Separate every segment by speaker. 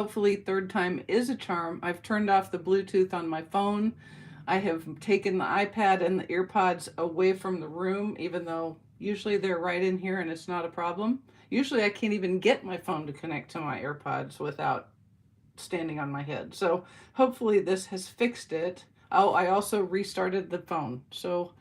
Speaker 1: Hopefully third time is a charm. I've turned off the Bluetooth on my phone. I have taken the iPad and the earpods away from the room, even though usually they're right in here and it's not a problem. Usually I can't even get my phone to connect to my AirPods without standing on my head. So hopefully this has fixed it. Oh, I also restarted the phone. So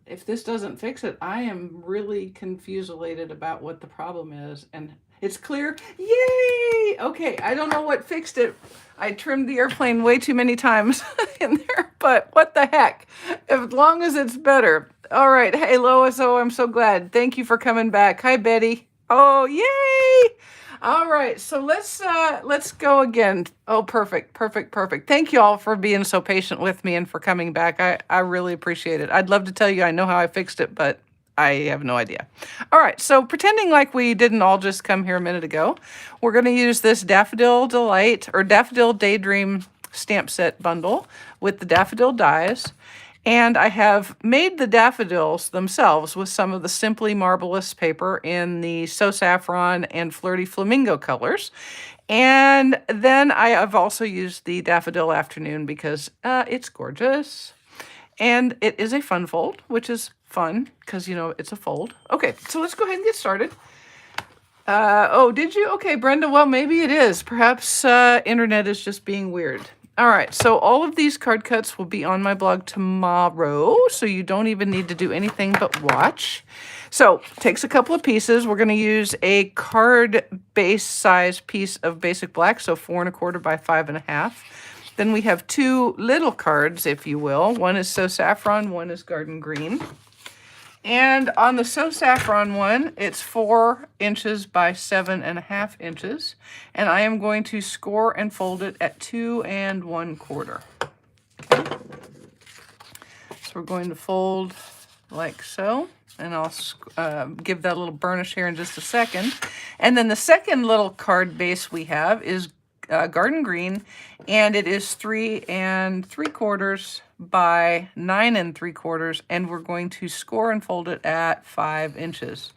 Speaker 1: if this doesn't fix it, I am really confused-elated about what the problem is. And it's clear. Yay! Okay, I don't know what fixed it. I trimmed the airplane way too many times in there, but what the heck? As long as it's better. All right. Hey, Lois. Oh, I'm so glad. Thank you for coming back. Hi, Betty. Oh, yay! All right, so let's go again. Oh, perfect, perfect, perfect. Thank you all for being so patient with me and for coming back. I really appreciate it. I'd love to tell you I know how I fixed it, but I have no idea. All right, so pretending like we didn't all just come here a minute ago, we're going to use this Daffodil Delight or Daffodil Daydream stamp set bundle with the daffodil dies. And I have made the daffodils themselves with some of the Simply Marvelous paper in the So Saffron and Flirty Flamingo colors. And then I have also used the Daffodil Afternoon because it's gorgeous. And it is a fun fold, which is fun because, you know, it's a fold. Okay, so let's go ahead and get started. Oh, did you? Okay, Brenda, well, maybe it is. Perhaps internet is just being weird. All right, so all of these card cuts will be on my blog tomorrow, so you don't even need to do anything but watch. So, takes a couple of pieces. We're going to use a card base size piece of basic black, so 4 1/4 by 5 1/2. Then we have two little cards, if you will. One is So Saffron, one is Garden Green. And on the So Saffron one, it's 4 inches by 7 1/2 inches. And I am going to score and fold it at 2 1/4. Okay. So we're going to fold like so. And I'll give that a little burnish here in just a second. And then the second little card base we have is Garden Green, and it is 3 3/4 by 9 3/4, and we're going to score and fold it at 5 inches.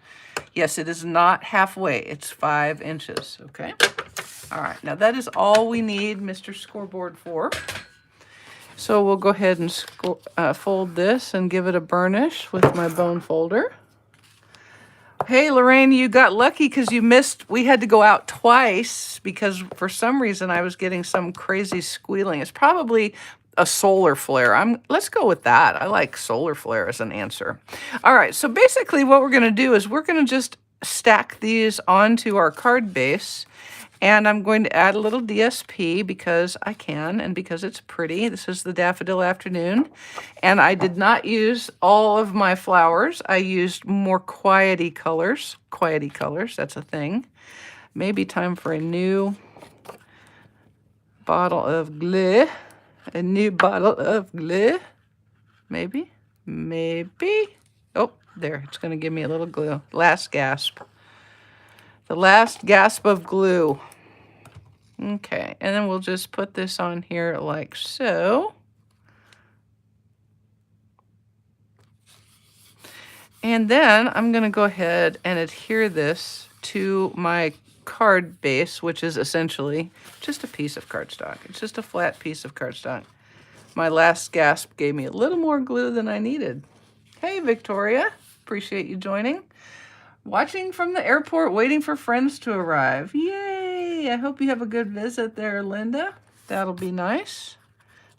Speaker 1: Yes, it is not halfway, it's 5 inches, okay? All right, now that is all we need Mr. Scoreboard for. So we'll go ahead and fold this and give it a burnish with my bone folder. Hey, Lorraine, you got lucky because you missed. We had to go out twice because for some reason I was getting some crazy squealing. It's probably a solar flare. Let's go with that. I like solar flare as an answer. All right, so basically what we're going to do is we're going to just stack these onto our card base. And I'm going to add a little DSP because I can and because it's pretty. This is the Daffodil Afternoon. And I did not use all of my flowers. I used more quiety colors. Quiety colors, that's a thing. Maybe time for a new bottle of glue. A new bottle of glue. Maybe. Maybe. Oh, there. It's going to give me a little glue. Last gasp. The last gasp of glue. Okay, and then we'll just put this on here like so. And then I'm going to go ahead and adhere this to my card base, which is essentially just a piece of cardstock. It's just a flat piece of cardstock. My last gasp gave me a little more glue than I needed. Hey, Victoria. Appreciate you joining. Watching from the airport, waiting for friends to arrive. Yay! I hope you have a good visit there, Linda. That'll be nice.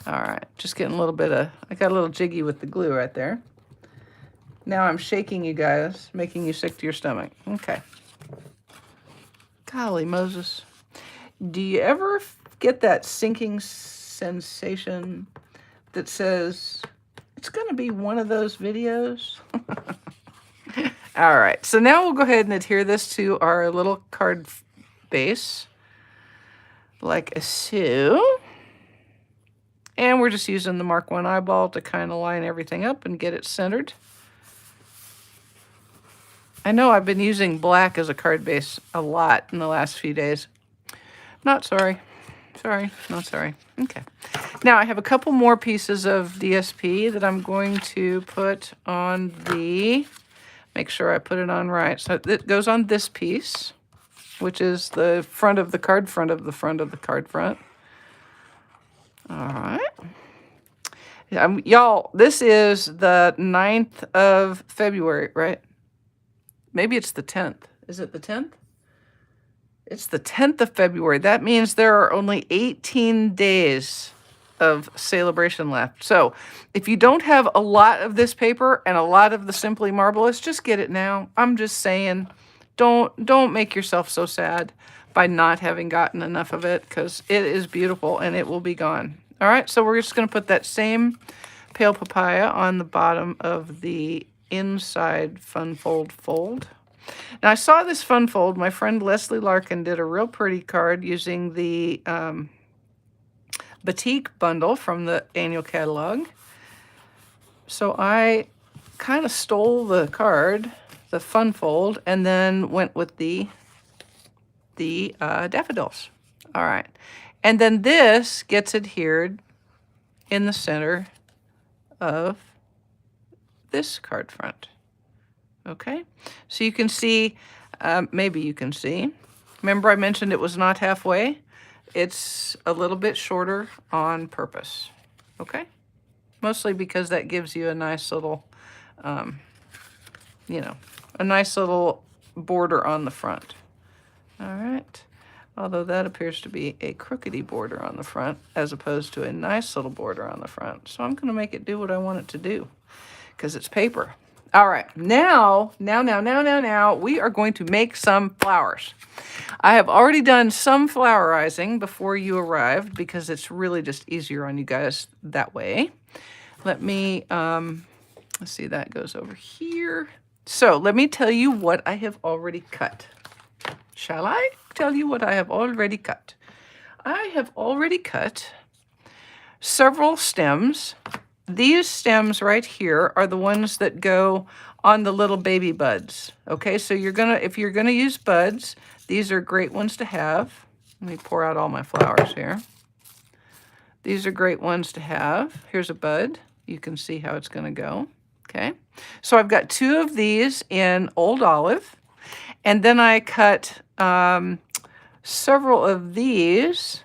Speaker 1: All right, just getting a little bit of, I got a little jiggy with the glue right there. Now I'm shaking you guys, making you sick to your stomach. Okay. Golly Moses. Do you ever get that sinking sensation that says, it's going to be one of those videos? All right, so now we'll go ahead and adhere this to our little card base, like so. And we're just using the Mark 1 eyeball to kind of line everything up and get it centered. I know I've been using black as a card base a lot in the last few days. Not sorry. Sorry, not sorry. Okay. Now I have a couple more pieces of DSP that I'm going to put on the... Make sure I put it on right. So it goes on this piece. which is the front of the card front of the front of the card front. All right. Y'all, this is the 9th of February, right? Maybe it's the 10th. Is it the 10th? It's the 10th of February. That means there are only 18 days of Sale-A-Bration left. So if you don't have a lot of this paper and a lot of the Simply Marvelous, just get it now. I'm just saying, don't make yourself so sad by not having gotten enough of it, because it is beautiful and it will be gone. All right, so we're just going to put that same pale papaya on the bottom of the inside fun fold. Now, I saw this fun fold. My friend Leslie Larkin did a real pretty card using the Batik bundle from the annual catalog. So I kind of stole the card, the fun fold, and then went with the daffodils. All right. And then this gets adhered in the center of this card front. Okay, so you can see, maybe you can see. Remember I mentioned it was not halfway? It's a little bit shorter on purpose. Okay, mostly because that gives you a nice little, you know, a nice little border on the front. All right. Although that appears to be a crookedy border on the front as opposed to a nice little border on the front. So I'm going to make it do what I want it to do because it's paper. All right, now, we are going to make some flowers. I have already done some flowerizing before you arrived because it's really just easier on you guys that way. Let me, let's see, that goes over here. So let me tell you what I have already cut. Shall I tell you what I have already cut? I have already cut several stems. These stems right here are the ones that go on the little baby buds. Okay, so if you're gonna use buds, these are great ones to have. Let me pour out all my flowers here. These are great ones to have. Here's a bud. You can see how it's gonna go. Okay, so I've got 2 of these in Old Olive, and then I cut several of these,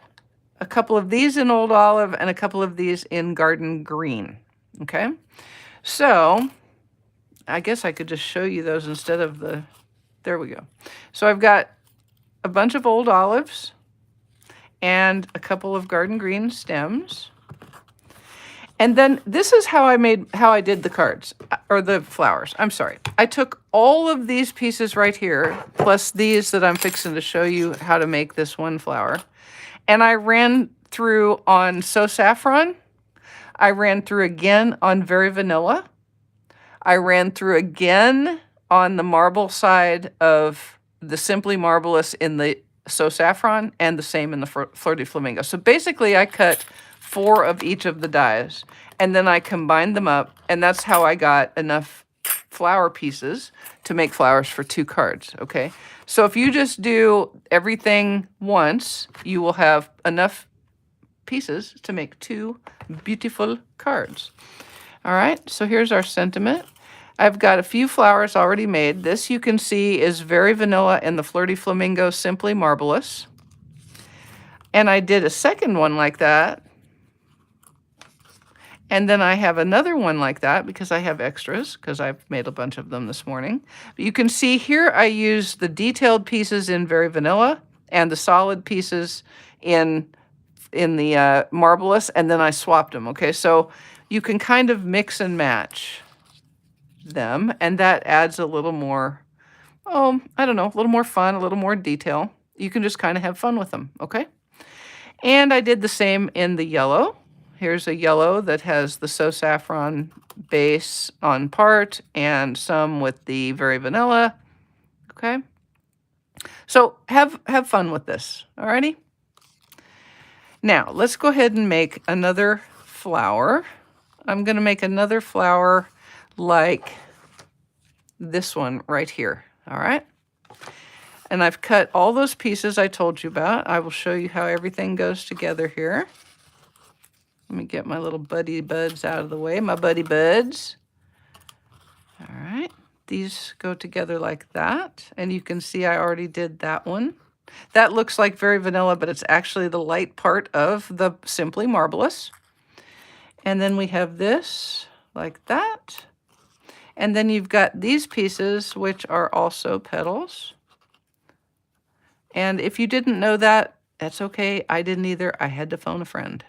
Speaker 1: a couple of these in Old Olive and a couple of these in Garden Green. Okay, so I guess I could just show you those instead of the, there we go. So I've got a bunch of Old Olives and a couple of Garden Green stems. And then this is how I did the cards, or the flowers. I'm sorry. I took all of these pieces right here, plus these that I'm fixing to show you how to make this one flower. And I ran through on So Saffron. I ran through again on Very Vanilla. I ran through again on the marble side of the Simply Marvelous in the So Saffron, and the same in the Flirty Flamingo. So basically I cut 4 of each of the dies, and then I combined them up, and that's how I got enough flower pieces to make flowers for 2 cards, okay? So if you just do everything once, you will have enough pieces to make 2 beautiful cards. All right, so here's our sentiment. I've got a few flowers already made. This you can see is Very Vanilla and the Flirty Flamingo Simply Marvelous. And I did a second one like that. And then I have another one like that because I have extras, because I've made a bunch of them this morning. But you can see here I use the detailed pieces in Very Vanilla and the solid pieces in the Marvelous, and then I swapped them, okay? So you can kind of mix and match them, and that adds a little more, oh, I don't know, a little more fun, a little more detail. You can just kind of have fun with them, okay? And I did the same in the yellow. Here's a yellow that has the So Saffron base on part and some with the Very Vanilla, okay? So have fun with this, alrighty? Now, let's go ahead and make another flower. I'm going to make another flower like this one right here, all right? And I've cut all those pieces I told you about. I will show you how everything goes together here. Let me get my little buddy buds out of the way, my buddy buds. All right, these go together like that. And you can see I already did that one. That looks like very vanilla, but it's actually the light part of the Simply Marvelous. And then we have this like that. And then you've got these pieces, which are also petals. And if you didn't know that, that's okay. I didn't either. I had to phone a friend.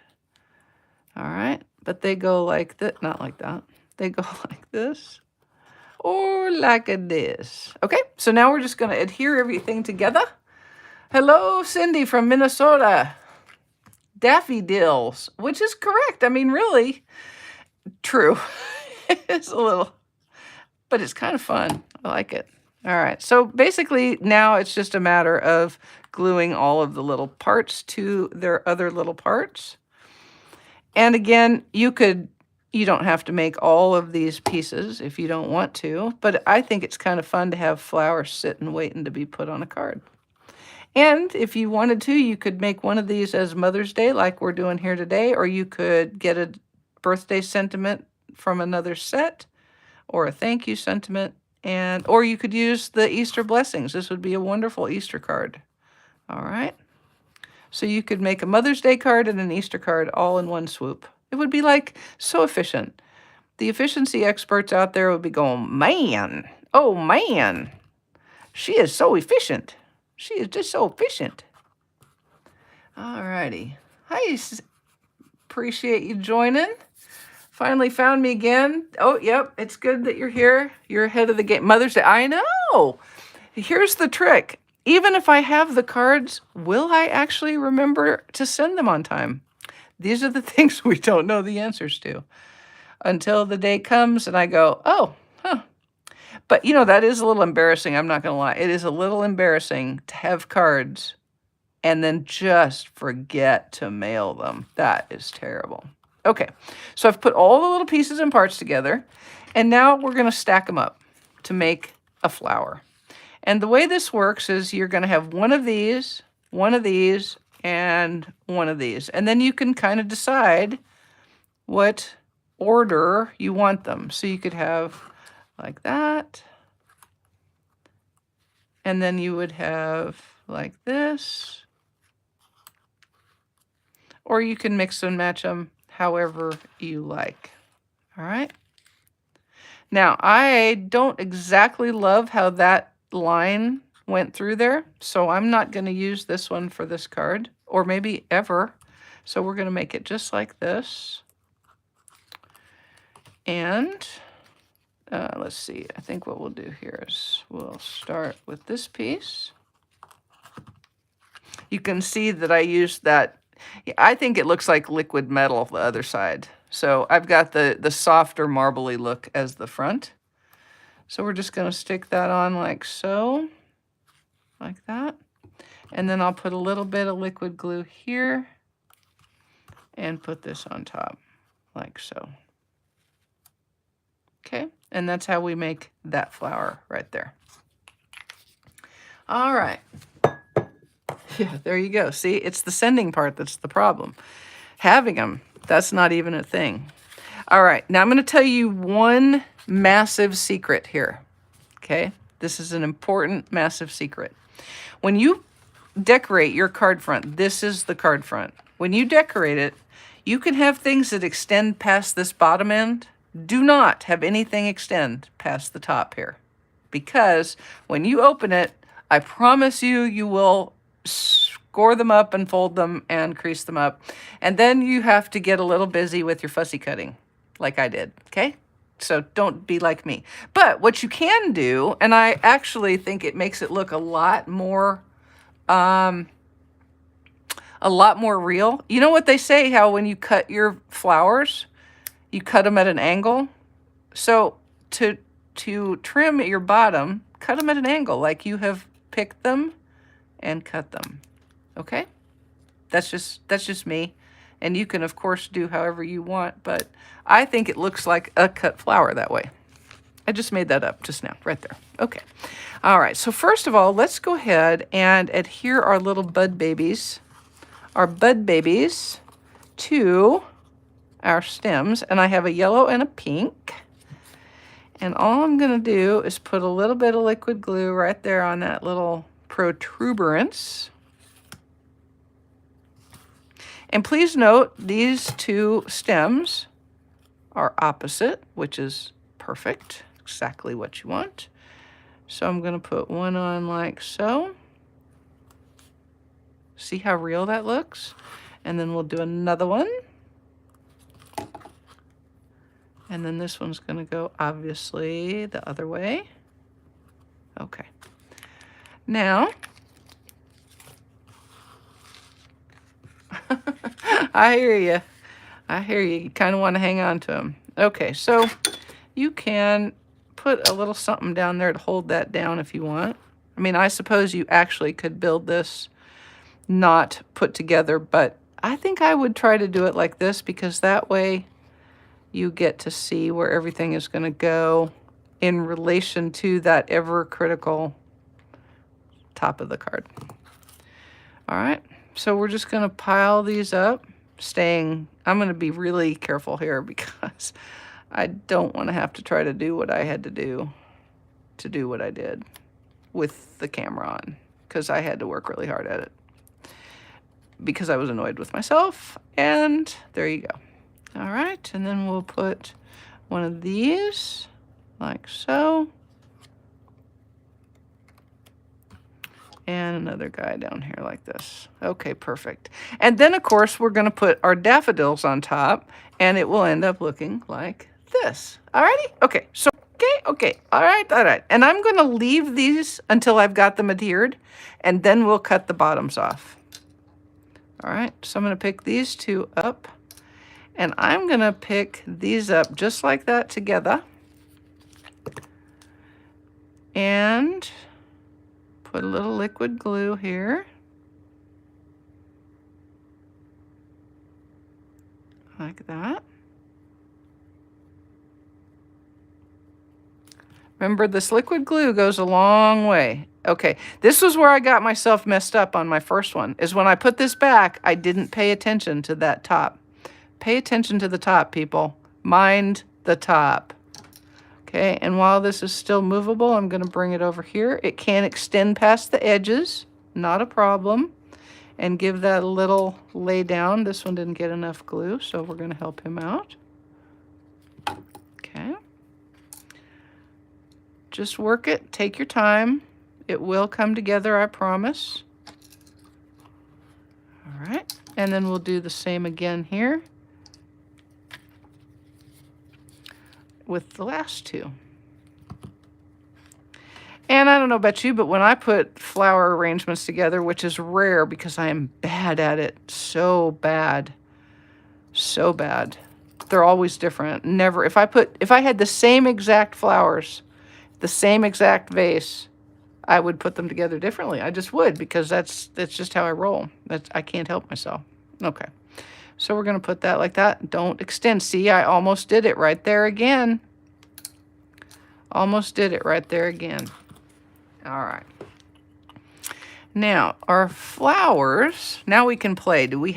Speaker 1: All right. But they go like that, not like that. They go like this or like this. Okay. So now we're just going to adhere everything together. Hello, Cindy from Minnesota. Daffodils, which is correct. I mean, really true. It's a little, but it's kind of fun. I like it. All right. So basically now it's just a matter of gluing all of the little parts to their other little parts. And again, you don't have to make all of these pieces if you don't want to, but I think it's kind of fun to have flowers sitting waiting to be put on a card. And if you wanted to, you could make one of these as Mother's Day like we're doing here today, or you could get a birthday sentiment from another set or a thank you sentiment, or you could use the Easter blessings. This would be a wonderful Easter card. All right. So you could make a Mother's Day card and an Easter card all in one swoop. It would be like so efficient. The efficiency experts out there would be going, man, oh man, she is so efficient. She is just so efficient. All righty. Hi, appreciate you joining. Finally found me again. Oh, yep, it's good that you're here. You're ahead of the game. Mother's Day, I know. Here's the trick. Even if I have the cards, will I actually remember to send them on time? These are the things we don't know the answers to until the day comes and I go, oh, huh. But, that is a little embarrassing. I'm not going to lie. It is a little embarrassing to have cards and then just forget to mail them. That is terrible. Okay, so I've put all the little pieces and parts together, and now we're going to stack them up to make a flower. And the way this works is you're going to have one of these, and one of these. And then you can kind of decide what order you want them. So you could have like that. And then you would have like this. Or you can mix and match them however you like. All right. Now, I don't exactly love how that line went through there, so I'm not going to use this one for this card, or maybe ever. So we're going to make it just like this. And let's see, I think what we'll do here is we'll start with this piece. You can see that I used that. I think it looks like liquid metal the other side. So I've got the softer marbly look as the front. So we're just going to stick that on like so, like that. And then I'll put a little bit of liquid glue here and put this on top like so. Okay, and that's how we make that flower right there. All right. Yeah, there you go. See, it's the sending part that's the problem. Having them, that's not even a thing. All right, now I'm going to tell you one massive secret here. Okay, this is an important, massive secret. When you decorate your card front, this is the card front. When you decorate it, you can have things that extend past this bottom end. Do not have anything extend past the top here, because when you open it, I promise you, you will score them up and fold them and crease them up. And then you have to get a little busy with your fussy cutting like I did, okay? So don't be like me. But what you can do, and I actually think it makes it look a lot more real. You know what they say, how when you cut your flowers, you cut them at an angle? So to trim your bottom, cut them at an angle like you have picked them and cut them. Okay? That's just me. And you can, of course, do however you want, but I think it looks like a cut flower that way. I just made that up just now, right there. Okay. All right, so first of all, let's go ahead and adhere our little bud babies, to our stems. And I have a yellow and a pink. And all I'm going to do is put a little bit of liquid glue right there on that little protuberance. And please note, these two stems are opposite, which is perfect, exactly what you want. So I'm going to put one on like so. See how real that looks? And then we'll do another one. And then this one's going to go, obviously, the other way. Okay. Now, I hear you. I hear you. You kind of want to hang on to them. Okay, so you can put a little something down there to hold that down if you want. I mean, I suppose you actually could build this not put together, but I think I would try to do it like this because that way you get to see where everything is going to go in relation to that ever critical top of the card. All right, so we're just going to pile these up, I'm going to be really careful here because I don't want to have to try to do what I had to do what I did with the camera on, because I had to work really hard at it because I was annoyed with myself. And there you go. All right, and then we'll put one of these like so. And another guy down here like this. Okay, perfect. And then, of course, we're going to put our daffodils on top, and it will end up looking like this. Alrighty? Okay, so, okay. All right. And I'm going to leave these until I've got them adhered, and then we'll cut the bottoms off. All right, so I'm going to pick these two up, and I'm going to pick these up just like that together. And put a little liquid glue here. Like that. Remember, this liquid glue goes a long way. Okay, this was where I got myself messed up on my first one, is when I put this back, I didn't pay attention to that top. Pay attention to the top, people. Mind the top. Okay, and while this is still movable, I'm going to bring it over here. It can extend past the edges, not a problem. And give that a little lay down. This one didn't get enough glue, so we're going to help him out. Okay. Just work it. Take your time. It will come together, I promise. All right, and then we'll do the same again here with the last two. And I don't know about you, but when I put flower arrangements together, which is rare because I am bad at it, so bad, they're always different. Never, if I had the same exact flowers, the same exact vase, I would put them together differently. I just would, because that's just how I roll. I can't help myself. Okay. So we're going to put that like that. Don't extend. See, I almost did it right there again. Almost did it right there again. All right. Now, our flowers, now we can play. Do we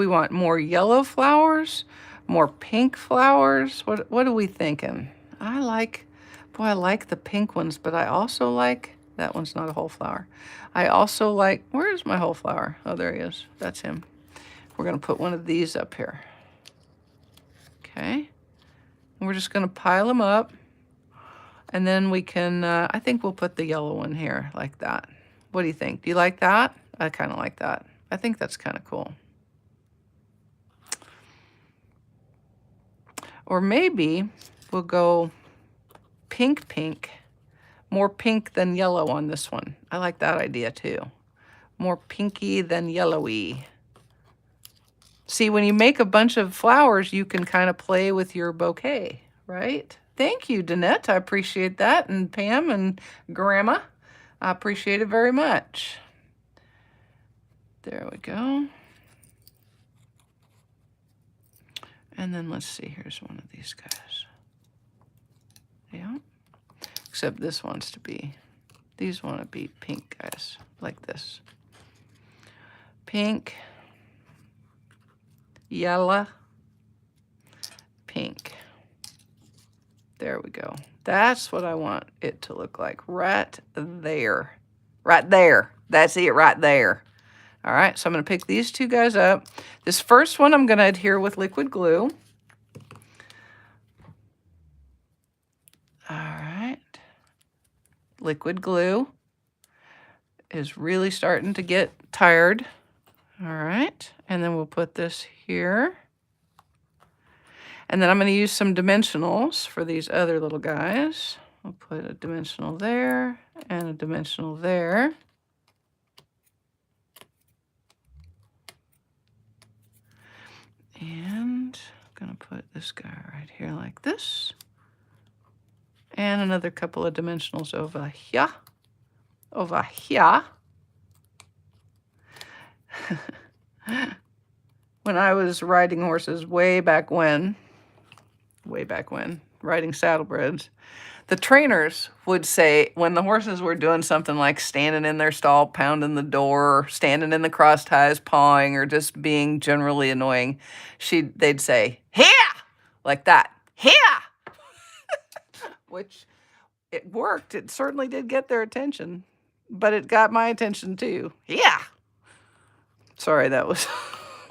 Speaker 1: want more yellow flowers? More pink flowers? What are we thinking? I like the pink ones, but I also like, that one's not a whole flower. I also like, where's my whole flower? Oh, there he is. That's him. We're going to put one of these up here. Okay. And we're just going to pile them up. And then we can, I think we'll put the yellow one here like that. What do you think? Do you like that? I kind of like that. I think that's kind of cool. Or maybe we'll go pink. More pink than yellow on this one. I like that idea too. More pinky than yellowy. See, when you make a bunch of flowers, you can kind of play with your bouquet, right? Thank you, Danette. I appreciate that. And Pam and Grandma, I appreciate it very much. There we go. And then let's see, here's one of these guys. Yeah. Except this wants to be, these want to be pink, guys, like this. Pink, yellow, pink. There we go. That's what I want it to look like, right there. Right there. That's it right there. All right, so I'm going to pick these two guys up. This first one I'm going to adhere with liquid glue. All right. Liquid glue is really starting to get tired. All right, and then we'll put this here. And then I'm going to use some dimensionals for these other little guys. We'll put a dimensional there and a dimensional there. And I'm going to put this guy right here like this. And another couple of dimensionals over here. Over here. When I was riding horses way back when, riding saddlebreds, the trainers would say when the horses were doing something like standing in their stall, pounding the door, standing in the cross ties, pawing, or just being generally annoying, they'd say, "Here!" like that. "Here!" Which it worked. It certainly did get their attention, but it got my attention too. "Yeah." Sorry, that was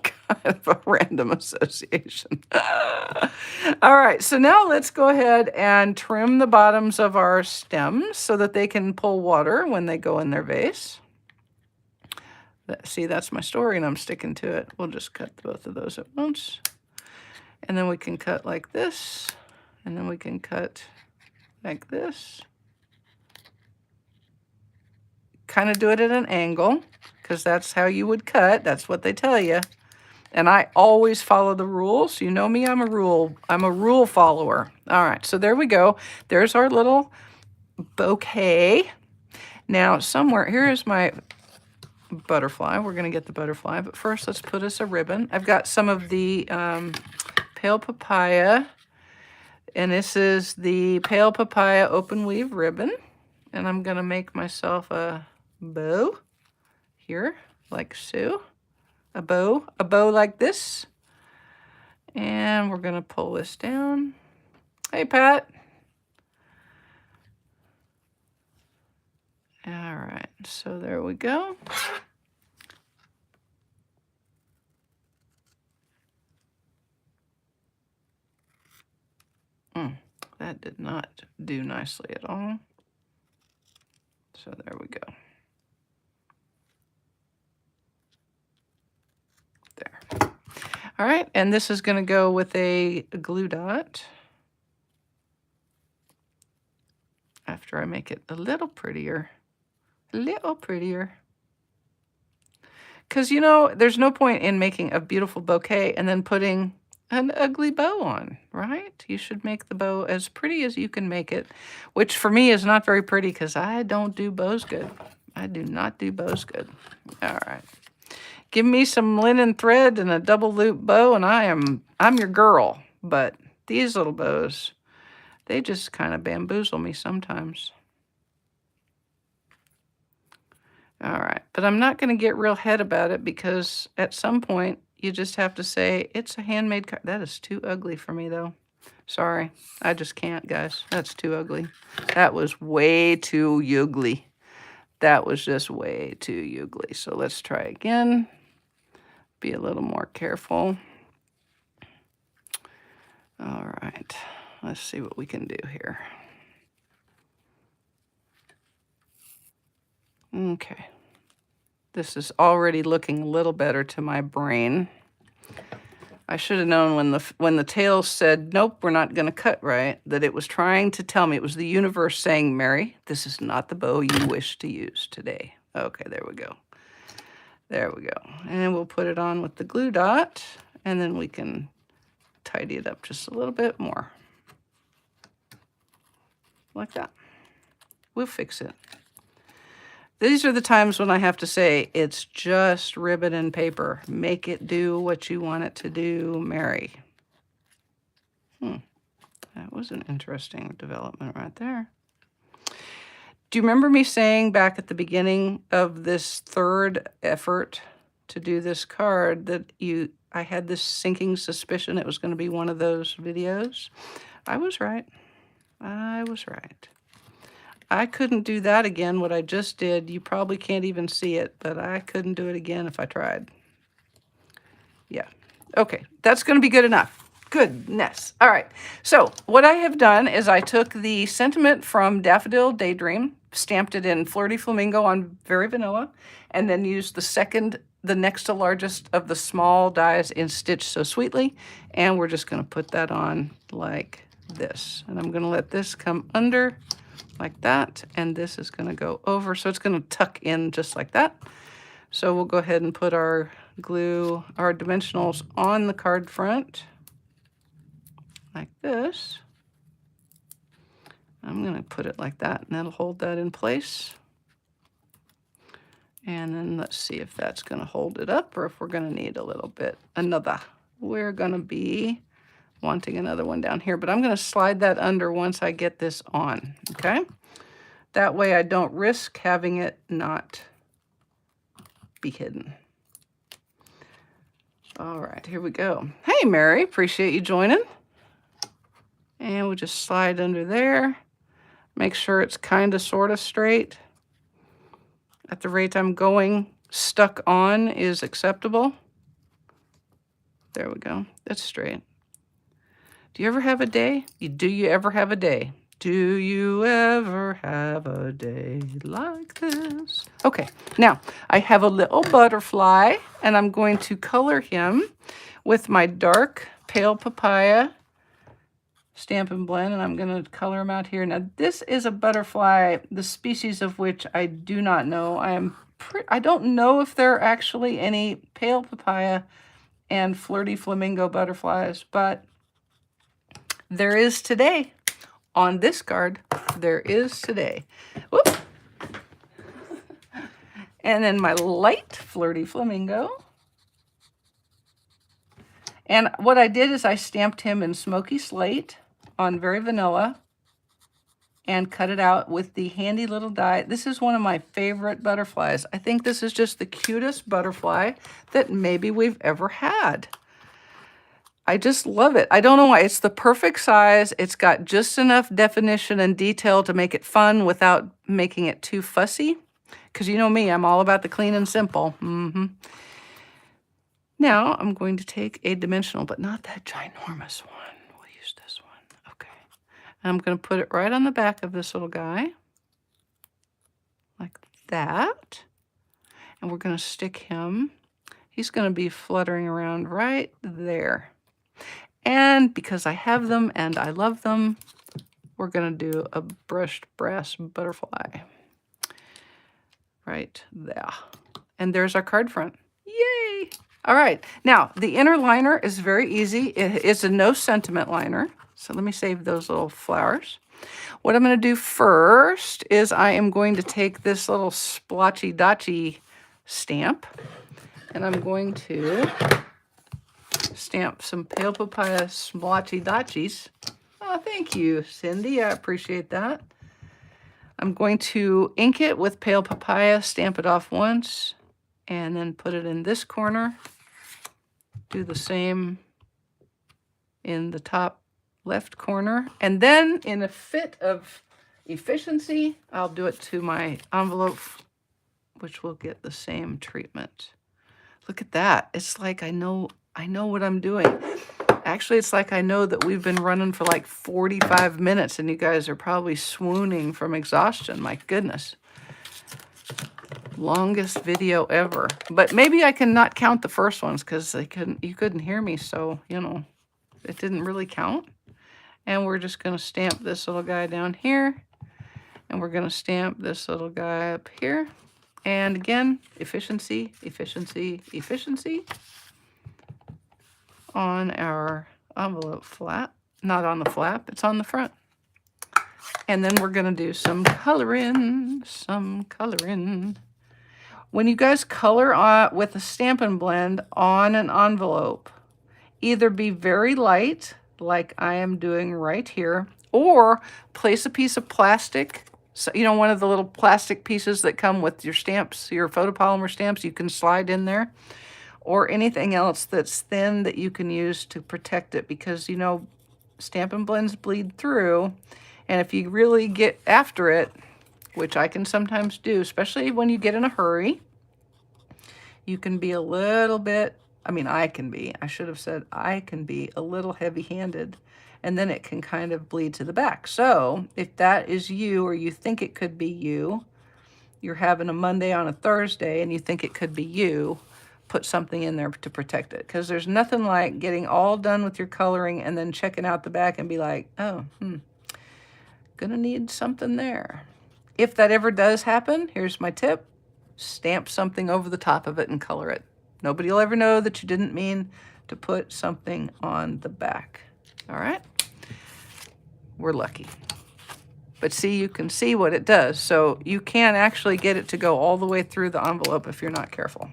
Speaker 1: kind of a random association. All right, so now let's go ahead and trim the bottoms of our stems so that they can pull water when they go in their vase. See, that's my story and I'm sticking to it. We'll just cut both of those at once. And then we can cut like this. And then we can cut like this. Kind of do it at an angle because that's how you would cut. That's what they tell you. And I always follow the rules. You know me, I'm a rule follower. All right, so there we go. There's our little bouquet. Now somewhere, here is my butterfly. We're gonna get the butterfly, but first let's put us a ribbon. I've got some of the pale papaya, and this is the pale papaya open weave ribbon. And I'm gonna make myself a bow here, like so. A bow like this. And we're gonna pull this down. Hey, Pat. All right, so there we go. That did not do nicely at all. So there we go. There. All right, and this is going to go with a glue dot after I make it a little prettier. Because, you know, there's no point in making a beautiful bouquet and then putting an ugly bow on, right? You should make the bow as pretty as you can make it, which for me is not very pretty because I don't do bows good. I do not do bows good. All right. Give me some linen thread and a double loop bow and I'm your girl. But these little bows, they just kind of bamboozle me sometimes. All right, but I'm not going to get real head about it because at some point you just have to say, it's a handmade card. That is too ugly for me though. Sorry, I just can't, guys. That's too ugly. That was way too ugly. That was just way too ugly. So let's try again. Be a little more careful. All right, let's see what we can do here. Okay, this is already looking a little better to my brain. I should have known when the tail said, nope, we're not going to cut right, that it was trying to tell me, it was the universe saying, Mary, this is not the bow you wish to use today. Okay, there we go. There we go. And we'll put it on with the glue dot, and then we can tidy it up just a little bit more. Like that. We'll fix it. These are the times when I have to say, it's just ribbon and paper. Make it do what you want it to do, Mary. That was an interesting development right there. Do you remember me saying back at the beginning of this third effort to do this card that I had this sinking suspicion it was going to be one of those videos? I was right. I was right. I couldn't do that again, what I just did. You probably can't even see it, but I couldn't do it again if I tried. Yeah. Okay, that's going to be good enough. Goodness. All right. So what I have done is I took the sentiment from Daffodil Daydream, stamped it in Flirty Flamingo on Very Vanilla, and then used the next to largest of the small dies in Stitch So Sweetly. And we're just going to put that on like this. And I'm going to let this come under like that. And this is going to go over. So it's going to tuck in just like that. So we'll go ahead and put our glue, our dimensionals on the card front like this. I'm going to put it like that, and that'll hold that in place. And then let's see if that's going to hold it up or if we're going to need a little bit, another. We're going to be wanting another one down here, but I'm going to slide that under once I get this on, okay? That way I don't risk having it not be hidden. All right, here we go. Hey, Mary, appreciate you joining. And we'll just slide under there. Make sure it's kind of sort of straight. At the rate I'm going, stuck on is acceptable. There we go. That's straight. Do you ever have a day? Do you ever have a day? Do you ever have a day like this? Okay, now I have a little butterfly, and I'm going to color him with my dark pale papaya Stampin' Blend, and I'm going to color him out here. Now, this is a butterfly, the species of which I do not know. I don't know if there are actually any pale papaya and flirty flamingo butterflies, but there is today. On this card, there is today. Whoop. And then my light flirty flamingo. And what I did is I stamped him in Smoky Slate on Very Vanilla and cut it out with the handy little die. This is one of my favorite butterflies. I think this is just the cutest butterfly that maybe we've ever had. I just love it. I don't know why. It's the perfect size. It's got just enough definition and detail to make it fun without making it too fussy. Because you know me, I'm all about the clean and simple. Now I'm going to take a dimensional, but not that ginormous one. We'll use this one. Okay. And I'm going to put it right on the back of this little guy. Like that. And we're going to stick him. He's going to be fluttering around right there. And because I have them and I love them, we're going to do a brushed brass butterfly. Right there. And there's our card front. Yay! All right. Now, the inner liner is very easy. It's a no sentiment liner. So let me save those little flowers. What I'm going to do first is I am going to take this little splotchy dotchy stamp, and I'm going to stamp some pale papaya splotchy dotchies. Oh, thank you, Cindy. I appreciate that. I'm going to ink it with pale papaya, stamp it off once, and then put it in this corner. Do the same in the top left corner. And then in a fit of efficiency, I'll do it to my envelope, which will get the same treatment. Look at that. It's like I know what I'm doing. Actually, it's like I know that we've been running for like 45 minutes and you guys are probably swooning from exhaustion. My goodness. Longest video ever. But maybe I can not count the first ones because you couldn't hear me, so, you know, it didn't really count. And we're just going to stamp this little guy down here. And we're going to stamp this little guy up here. And again, efficiency, efficiency, efficiency. On our envelope flap. Not on the flap, it's on the front. And then we're going to do some coloring. When you guys color with a Stampin' Blend on an envelope, either be very light, like I am doing right here, or place a piece of plastic, so, you know, one of the little plastic pieces that come with your stamps, your photopolymer stamps, you can slide in there, or anything else that's thin that you can use to protect it, because, you know, Stampin' Blends bleed through, and if you really get after it, which I can sometimes do, especially when you get in a hurry. You can be a little bit, I should have said I can be a little heavy-handed, and then it can kind of bleed to the back. So if that is you, or you think it could be you, you're having a Monday on a Thursday and you think it could be you, put something in there to protect it. Because there's nothing like getting all done with your coloring and then checking out the back and be like, oh, gonna need something there. If that ever does happen, here's my tip. Stamp something over the top of it and color it. Nobody will ever know that you didn't mean to put something on the back. All right? We're lucky. But see, you can see what it does. So you can actually get it to go all the way through the envelope if you're not careful.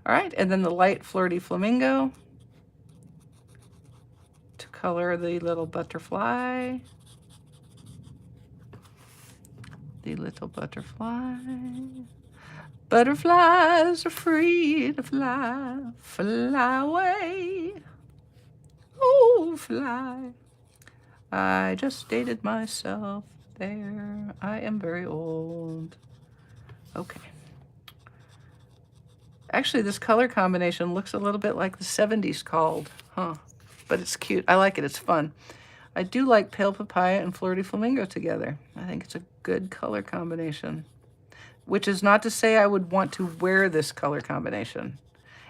Speaker 1: All right, and then the light flirty flamingo to color the little butterfly. The little butterfly. Butterflies are free to fly, fly away. Oh, fly. I just dated myself there. I am very old. Okay. Actually, this color combination looks a little bit like the 70s called, huh? But it's cute. I like it. It's fun. I do like pale papaya and flirty flamingo together. I think it's a good color combination, which is not to say I would want to wear this color combination.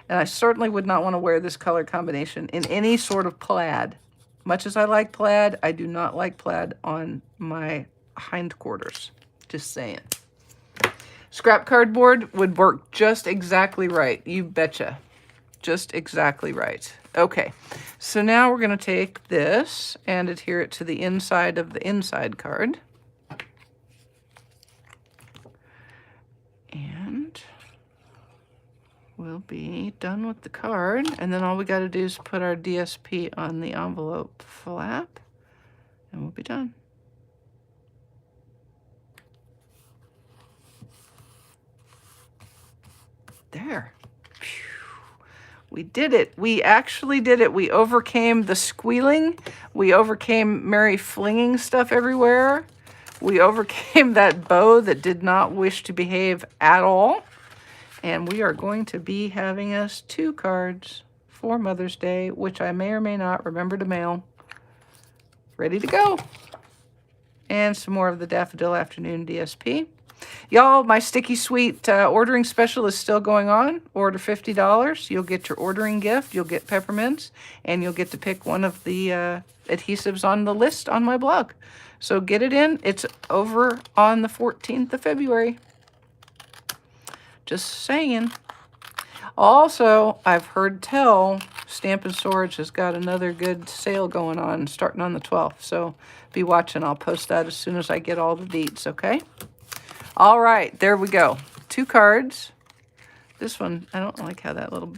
Speaker 1: And I certainly would not want to wear this color combination in any sort of plaid. Much as I like plaid, I do not like plaid on my hindquarters. Just saying. Scrap cardboard would work just exactly right. You betcha. Just exactly right. Okay, so now we're going to take this and adhere it to the inside of the inside card. And we'll be done with the card. And then all we got to do is put our DSP on the envelope flap, and we'll be done. There. We did it. We actually did it. We overcame the squealing. We overcame Mary flinging stuff everywhere. We overcame that bow that did not wish to behave at all. And we are going to be having us 2 cards for Mother's Day, which I may or may not remember to mail. Ready to go. And some more of the Daffodil Afternoon DSP. Y'all, my Sticky Sweet ordering special is still going on. Order $50. You'll get your ordering gift. You'll get peppermints. And you'll get to pick one of the adhesives on the list on my blog. So get it in. It's over on the 14th of February. Just saying. Also, I've heard tell Stampin' Storage has got another good sale going on starting on the 12th. So be watching. I'll post that as soon as I get all the deets, okay? All right, there we go. 2 cards. This one, I don't like how that little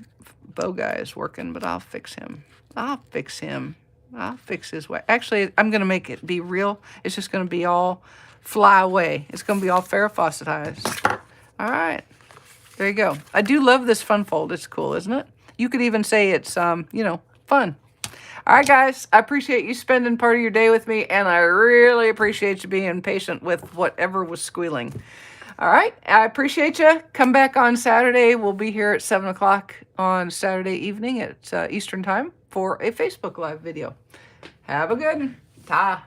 Speaker 1: bow guy is working, but I'll fix him. I'll fix him. I'll fix his way. Actually, I'm going to make it be real. It's just going to be all fly away. It's going to be all Farrah Fawcett eyes. All right. There you go. I do love this fun fold. It's cool, isn't it? You could even say it's, you know, fun. All right, guys. I appreciate you spending part of your day with me, and I really appreciate you being patient with whatever was squealing. All right. I appreciate you. Come back on Saturday. We'll be here at 7 o'clock on Saturday evening at Eastern Time for a Facebook Live video. Have a good one. Ta.